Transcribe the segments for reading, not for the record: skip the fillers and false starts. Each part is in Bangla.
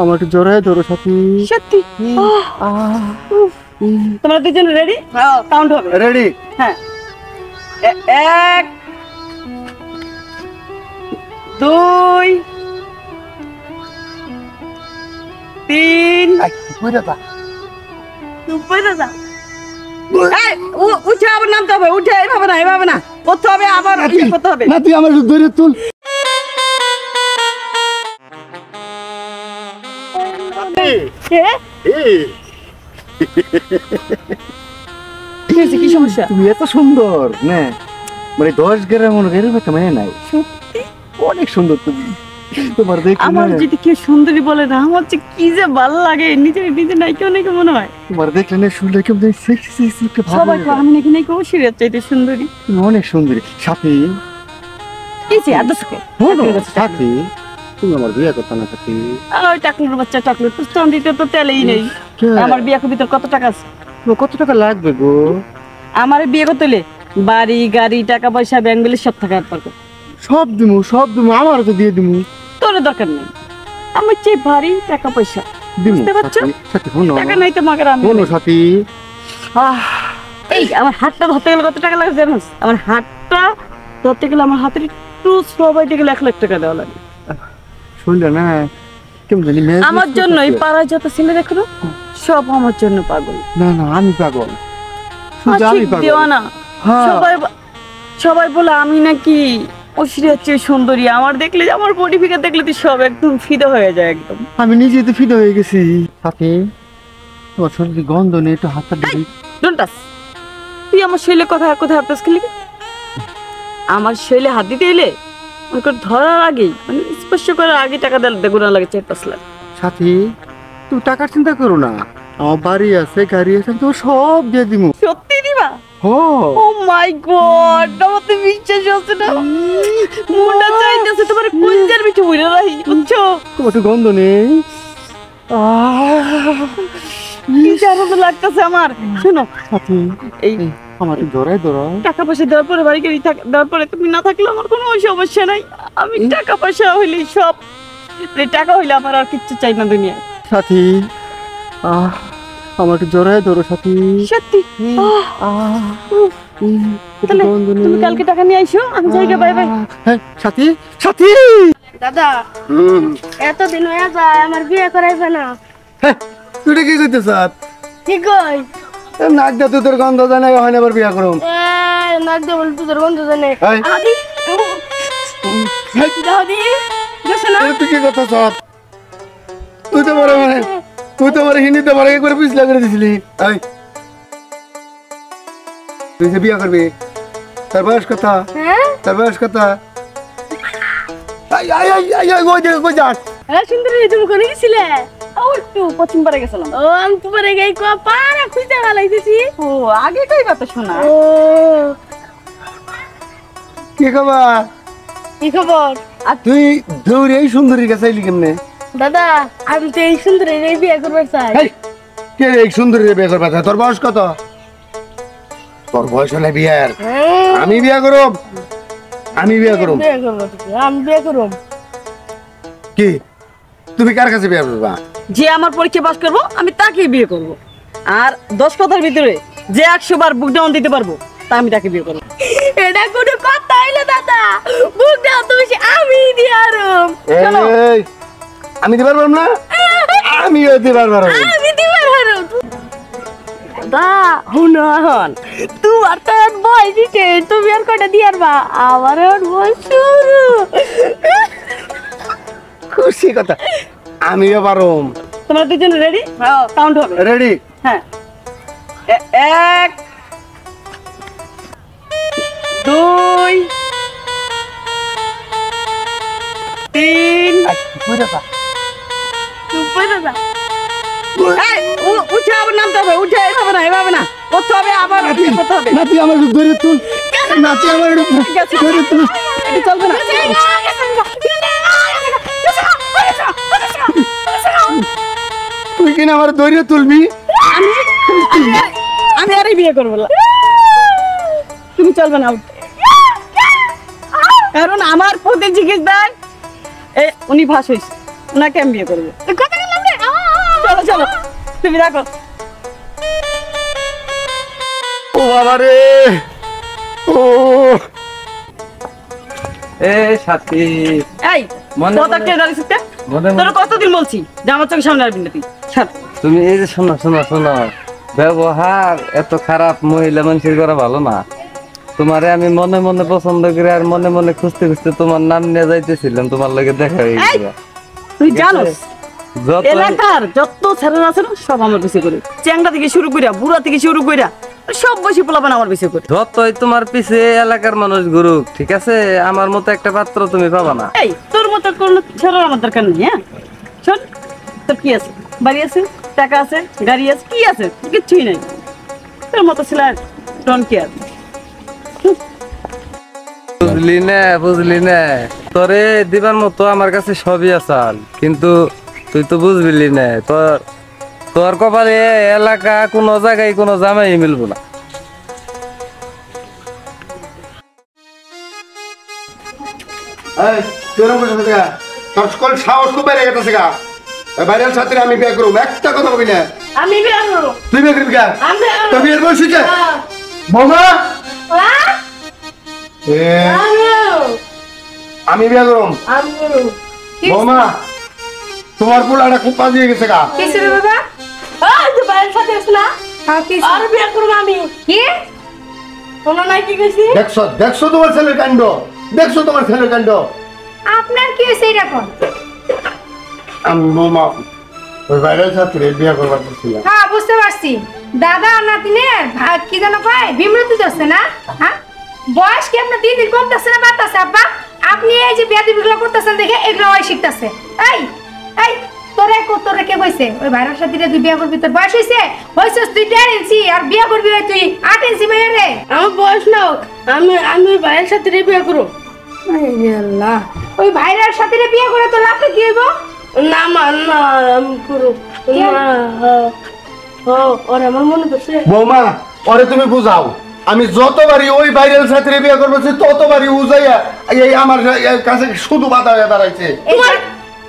আমাকে জড়ায় ধরো সাথী। সত্যি তোমরা দুজন রেডি? কাউন্ট হবে। রেডি? হ্যাঁ। 1 2 3 উঠে আবার নামতে হবে। উঠে এভাবে না, এভাবে না, করতে হবে আবার করতে হবে। না তুই আমার ধরে তুল। কি সমস্যা? তুমি এত সুন্দর না, মানে 10 গ্রাম মনে এর মতো মানে নাই। সত্যি অনেক সুন্দর তুমি। তোমার দেখি আমার যদি কেউ সুন্দরী বলে না, আমার যে কি যে ভালো লাগে, নিজে নিজে নাই কেউ নাকি মনে হয়। তোমার দেখলে না শুনলে কেমন সেক্সি সেক্সি ভালো সবাই কয় আমি নাকি নাকি অসিরিয়ার চাইতে সুন্দরী। তুমি অনেক সুন্দরী সাথী। কিছে আদসকে সাথী, তুমি আমার বিয়ে করতে না সাথী? ওই টাকলুর বাচ্চা টাকলু, তো চান্দিতে তো তেলেই নেই। আমার বিয়ে করতে কত টাকা আছে? কত টাকা লাগবে গো? আমার বিয়ে করতে হলে বাড়ি গাড়ি টাকা পয়সা ব্যাংক ব্যালেন্স সব থাকার দরকার। সব দিমু আমারও তো দিয়ে দিমু। তোর দরকার নেই, আমার চেয়ে ভারী টাকা পয়সা। বুঝতে পারছো? সাথী শোনো, টাকা নাই তো মাগের আমি শোনো সাথী। এই আমার হাতটা ধরতে গেলে কত টাকা লাগে জানোস? আমার হাতটা ধরতে গেলে আমার হাতের একটু সবাইতে গেলে 1 লাখ টাকা দেওয়া লাগে। শুনলে না কেমন জানি আমার জন্য এই পাড়ায় যত ছেলে দেখো না, সব আমার জন্য পাগল। না না আমি পাগল, শুধু আমি পাগল। দেওয়ানা সবাই বলে আমি নাকি অসিরিয়ার চেয়ে সুন্দরী। আমার দেখলে, আমার বডি ফিগার দেখলে তো সব একদম ফিদা হয়ে যায় একদম। আমি নিজে তো ফিদা হয়ে গেছি সাথী। তোমার শরীরে গন্ধ নেই, একটু হাতটা দিবি। Don't touch. তুই আমার শৈলে কোথায় হাত টাচ করলি? আমার শৈলে হাত দিতে এলে ওকে ধরার আগেই, মানে স্পর্শ করার আগে টাকা দিলে গুণা লাগে 4-5 লাখ। সাথী তুমি টাকার চিন্তা করো না, আমার বাড়ি আছে গাড়ি আছে, আমি তোমার সব দিয়ে দিমু। সত্যি দিবা? ও মাই গড, আমার তো বিশ্বাস হচ্ছে না। মনটা চাইতেছে তোমার কলজার ভিতরে বইরা রাখি, বুঝছো? তোমার তো গন্ধ নেই। কি জানো লাগতেছে আমার। শোনো সাথী, এই আমার জড়ায় ধরাও। টাকা পয়সা দেওয়ার পরে বাড়ি গাড়ি দেওয়ার পরে তুমি না থাকলে আমার কোনো সমস্যা নাই। আমি টাকা পয়সা হইলেই সব, টাকা হইলে আমার আর কিচ্ছু চাই না দুনিয়ায়। সাথী আমাকে জড়ায় ধরো সাথী। সত্যি? তাহলে তুমি কালকে টাকা নিয়ে আইসো, আমি যাই। Bye bye. সাথী সাথী। দাদা এতদিন হয়ে যায়, আমার বিয়ে করাইবে না? তুই কি করতেছ? কি কই? নাক দে, তুই তোর গন্ধ জানে হয় না, আবার বিয়া করুম। নাক দে বল, তোর গন্ধ জানে। আদি দাদি গেছে না? তুই কি করতেছ? তুই তো মানে হিন্দিতে বড় করে পিছলা করে দিছিলি। তুই যে বিয়া করবি, তার বয়স কথা? তার বয়স কথা? কই যাস? সুন্দরী, তুমি কোনে গেছিলে? একটু পশ্চিম পারে গেছিলাম। ও আমি পরে গাই পাড়া খুঁজতে গেলাইতেছি। ও আগে কই কথা শোনা। ও কি খবর? কি খবর? আর তুই দৌড়ে এই সুন্দরীর কাছে আইলি কেমনে? দাদা আমি তো এই সুন্দরী বিয়ে করবার চাই। কে রে এই সুন্দরীর বিয়ে করবা চাই? তোর বয়স কত? তোর বয়স হলে বিয়ার। আমি বিয়া করব, আমি বিয়া করব। আমি বিয়ে করব। কি তুমি কার কাছে বিয়ে করবা? যে আমার পরীক্ষা পাস করবো আমি তাকেই বিয়ে করব। আর 10 কথার ভিতরে যে 100 বার বুক ডাউন দিতে পারবো, তা আমি তাকে বিয়ে করব। এটা কোনো কথা হইলো দাদা? বুক ডাউন তো আমি দিয়ারম। এই আমি দিতে পারবো না? আমিও দিতে পারবো না। আমি দিবার হারম। দাদা হুনহন তোমার তো বয়স দিতে, তুমি আর কটা দিয়ারবা? আমার বয়স শুরু। খুশি কথা, আমিও পারুম। তোমরা দুজন রেডি? কাউন্ট হবে। রেডি? হ্যাঁ। 1 2 3 উঠে আবার নামতে হবে। উঠে এভাবে না, এভাবে না, করতে হবে আবার করতে হবে। না তুই আমার ধরে তুল। না তুই আমার ধরে তুল। এটা চলবে না। তুই কিনা আমার ধরে তুলবি? আমি আরই বিয়ে করবো না। তুমি চলবে না, কারণ আমার প্রতি জিজ্ঞেস দেয় উনি ভাস হয়েছে, নাকি আমি বিয়ে করবো? কথা বললাম রে চলো চলো তুমি রাখো। ও বাবা রে, ও এ সাথী এই মনে কথা মনে- কে দাঁড়িয়েছিস কে? মনে তোর মনে কতদিন বলছি যে আমার চোখের সামনে আসবি না তুই। ছাড়। তুমি এই যে শোনো শোনো শোনো, ব্যবহার এত খারাপ মহিলা মানুষের করা ভালো না। তোমারে আমি মনে মনে পছন্দ করি আর মনে মনে খুঁজতে খুঁজতে তোমার নাম নিয়ে যাইতেছিলাম, তোমার লগে দেখা হয়ে গেছে। তুই জানোস যত এলাকার যত ছেলেরা আছে না সব আমার পিছে করে, চ্যাংড়া থেকে শুরু কইরা বুড়া থেকে শুরু কইরা সব বসে পোলাপান আমার পিছে করে। যতই তোমার পিছে এলাকার মানুষ ঘুরুক, ঠিক আছে, আমার মতো একটা পাত্র তুমি পাবা না। এই তোর মতো কোন ছেলের আমার দরকার নেই। হ্যাঁ শোন, তোর কি আছে? বাড়ি আছে, টাকা আছে, গাড়ি আছে, কি আছে? কিচ্ছুই নাই। তোর মতো ছেলে ডন কেয়ার। বুঝলি না, তোরে দিবার মতো আমার কাছে সবই আসাল, কিন্তু তুই তো বুঝবি না। তোর তোর কপালে এলাকা কোনো জায়গায় কোনো জামাই মিলবো না। এই তুই এরকম বসে থাকা, তোর সকল সাহস খুব বেড়ে গেছে গা। বাইরের ছাত্রী আমি বিয়ে করবো, একটা কথা বলি না। আমি বিয়ে করব তুই বিয়ে করবি কেন? আমি বিয়ে করব। তোর বিয়ের বয়স হয়েছে? বৌমা এ, আমি বিয়ে করব। বৌমা তোমার পোলাটা খুব পাজিয়ে গেছে গা। কিসে রে বাবা তুই বাইরের সাথে আস না আর বিয়ে করব আমি কি শোনো নাই কি কইছি দেখছো দেখছো তোমার ছেলের কাণ্ড, দেখছো তোমার ছেলের কাণ্ড। আপনার কি হইছে এরকম? আমি বৌমা ওই বাইরের ছাত্রী বিয়ে করবার চাচ্ছিলাম। হ্যাঁ বুঝতে পারছি, দাদা আর নাতিনের ভাগ কি জানো কয় বিমৃতি যাচ্ছে না। হ্যাঁ বয়স কি আপনার দিন দিন কমতেছে না বাড়তেছে? আব্বা আপনি এই যে বিয়া দিবিগুলো করতেছেন দেখে এগুলো ওই শিখতেছে। এই এই তোরে কে কইছে ওই ভাইরার সাথে তুই বিয়া করবি? তোর বয়স হইছে? হইছস তুই 10 ইঞ্চি আর বিয়া করবি ওই তুই 8 ইঞ্চি মেয়ে রে। আমার বয়স না আমি আমি ওই ভাইয়ের সাথে বিয়া করব। আল্লাহ, ওই ভাইরার সাথে বিয়া করে তো লাভটা কি হইব? না মা না আমি করব না। ওরে আমার মনে পড়ছে। বৌমা ওরে তুমি বুঝাও, আমি যতবারই ওই বাইরের ছাত্রী বিয়ে করবো ততবারই উজাইয়া এই আমার কাছে শুধু বাধা হয়ে দাঁড়াইছে।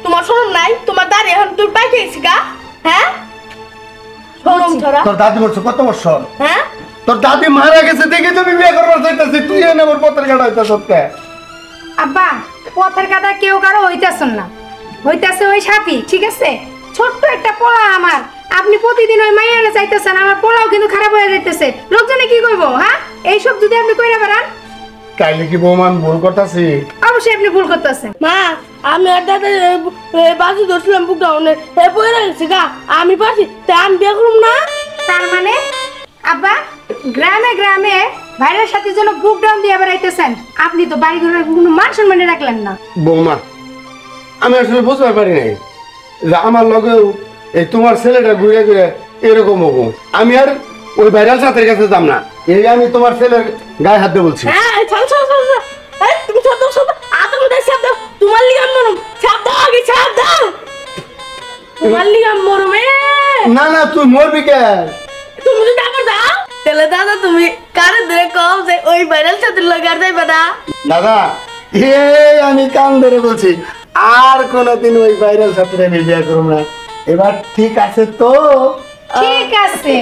তোমার শরম নাই? তোমার দাঁড়িয়ে এখন তুই পাইছিস গা? হ্যাঁ শরম ছড়া। তোর দাদি বলছো কত বছর? হ্যাঁ তোর দাদি মারা গেছে দেখে তুমি বিয়ে করবার চাইতেছি, তুই এনে আমার পথের কাটা হইতেছ। আব্বা পথের কাটা কেউ কারো হইতাছেন না, হইতাছে ওই সাপি। ঠিক আছে, ছোট্ট একটা পোলা আমার, আপনি প্রতিদিন ওই মাইয়ারে চাইতেছেন, আমার পোলাও কিন্তু খারাপ হয়ে যাইতেছে। লোকজনে কি কইবো? হ্যাঁ এইসব যদি আপনি কইরা বেড়ান কাইলে কি বৌমা আমি ভুল করতেছি? অবশ্যই আপনি ভুল করতেছেন। মা আমি আর দাদা বাজি ধরছিলাম বুক ডাউনে বই রাখছি গা, আমি পারছি তাই আমি বিয়ে করুম না। তার মানে আব্বা গ্রামে গ্রামে ভাইয়ের সাথে যেন বুক ডাউন দিয়ে বেড়াইতেছেন, আপনি তো বাড়ি ঘরের কোনো মান সম্মানে রাখলেন না। বৌমা আমি আসলে বুঝতে পারি নাই যে আমার লগেও এই তোমার ছেলেটা ঘুরে ঘুরে এরকম হবো। আমি আর ওই ভাইরাল ছাত্রের কাছে যাম না, এই আমি তোমার ছেলের গায়ে হাত দিয়ে বলছি। হ্যাঁ চল চল চল চল। এই তুমি ছাড় দাও, আদম দে ছাড় দাও, তোমার লিগা মরম ছাড় দাও, আগে ছাড় দাও, তোমার লিগা মরমে। না না তুই মরবি কে? তুমি যদি আবার দাও তাহলে দাদা তুমি কারে ধরে কও যে ওই ভাইরাল ছাত্র লাগার যাইবা না। দাদা এই আমি কান ধরে বলছি আর কোনোদিন ওই ভাইরাল ছাত্রে আমি বিয়ে করব না। এবার ঠিক আছে তো? ঠিক আছে